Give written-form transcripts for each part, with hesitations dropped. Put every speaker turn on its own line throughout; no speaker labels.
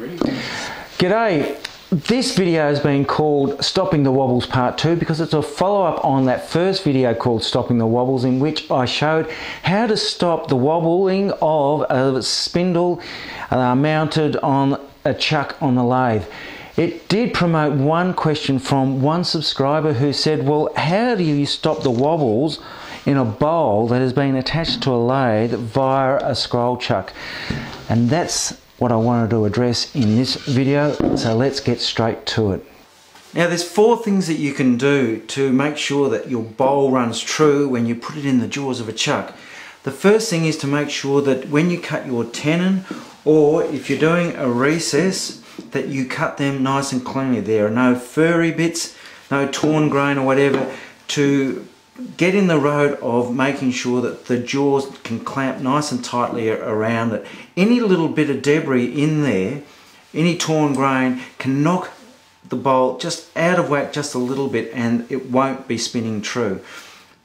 G'day. This video has been called Stopping the Wobbles Part 2 because it's a follow-up on that first video called Stopping the Wobbles, in which I showed how to stop the wobbling of a spindle mounted on a chuck on the lathe. It did promote one question from one subscriber who said, well, how do you stop the wobbles in a bowl that has been attached to a lathe via a scroll chuck? And that's what I wanted to address in this video, so let's get straight to it. Now there's 4 things that you can do to make sure that your bowl runs true when you put it in the jaws of a chuck. The first thing is to make sure that when you cut your tenon, or if you're doing a recess, that you cut them nice and cleanly. There are no furry bits, no torn grain or whatever, to get in the road of making sure that the jaws can clamp nice and tightly around it. Any little bit of debris in there, any torn grain, can knock the bowl just out of whack just a little bit and it won't be spinning true.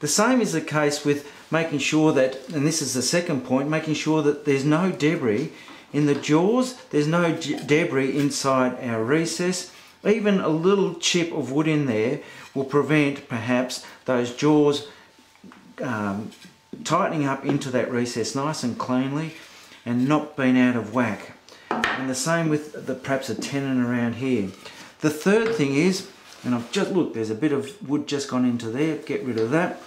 The same is the case with making sure that, and this is the second point, making sure that there's no debris in the jaws, there's no debris inside our recess. Even a little chip of wood in there will prevent perhaps those jaws tightening up into that recess nice and cleanly and not being out of whack. And the same with perhaps a tenon around here. The third thing is, and I've just looked, there's a bit of wood just gone into there, get rid of that.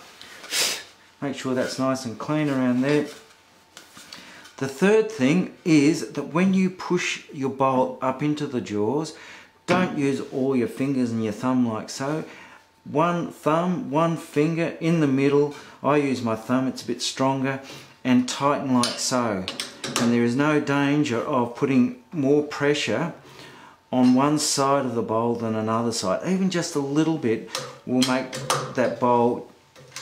Make sure that's nice and clean around there. The third thing is that when you push your bowl up into the jaws, don't use all your fingers and your thumb like so. One thumb, one finger in the middle. I use my thumb, it's a bit stronger, and tighten like so. And there is no danger of putting more pressure on one side of the bowl than another side. Even just a little bit will make that bowl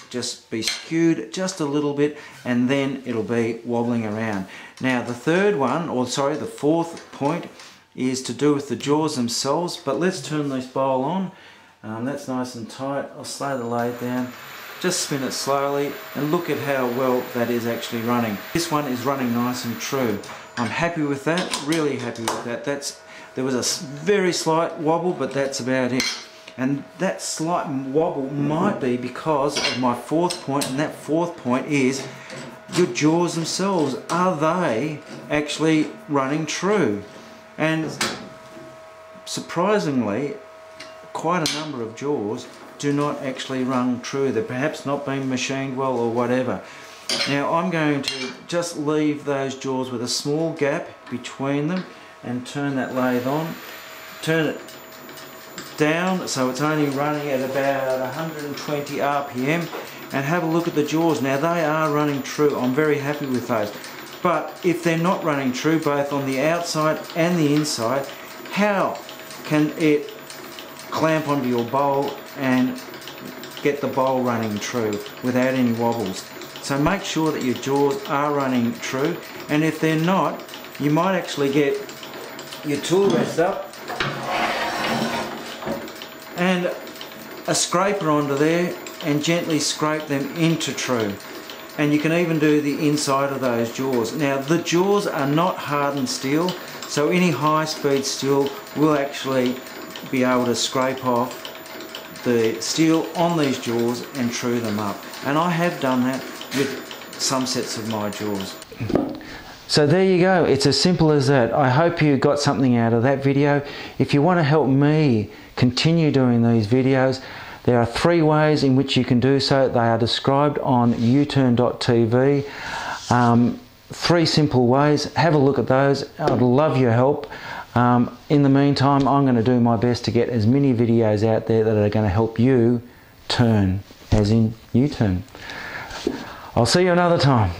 just be skewed just a little bit, and then it'll be wobbling around. Now the third one, or sorry, the fourth point is to do with the jaws themselves, but let's turn this bowl on. That's nice and tight. I'll slow the lathe down, just spin it slowly, and look at how well that is actually running. This one is running nice and true. I'm happy with that, really happy with that. There was a very slight wobble, but that's about it. And that slight wobble might be because of my fourth point, and that fourth point is your jaws themselves. Are they actually running true? And surprisingly, quite a number of jaws do not actually run true. They're perhaps not being machined well or whatever. Now I'm going to just leave those jaws with a small gap between them and turn that lathe on. Turn it down so it's only running at about 120 RPM, and have a look at the jaws. Now they are running true. I'm very happy with those. But if they're not running true both on the outside and the inside, how can it clamp onto your bowl and get the bowl running true without any wobbles? So make sure that your jaws are running true, and if they're not, you might actually get your tool rest up and a scraper onto there and gently scrape them into true. And you can even do the inside of those jaws. Now the jaws are not hardened steel, so any high-speed steel will actually be able to scrape off the steel on these jaws and true them up. And I have done that with some sets of my jaws. So there you go, it's as simple as that. I hope you got something out of that video. If you want to help me continue doing these videos, there are 3 ways in which you can do so. They are described on uturn.tv. 3 simple ways. Have a look at those. I'd love your help. In the meantime, I'm going to do my best to get as many videos out there that are going to help you turn, as in U-turn. I'll see you another time.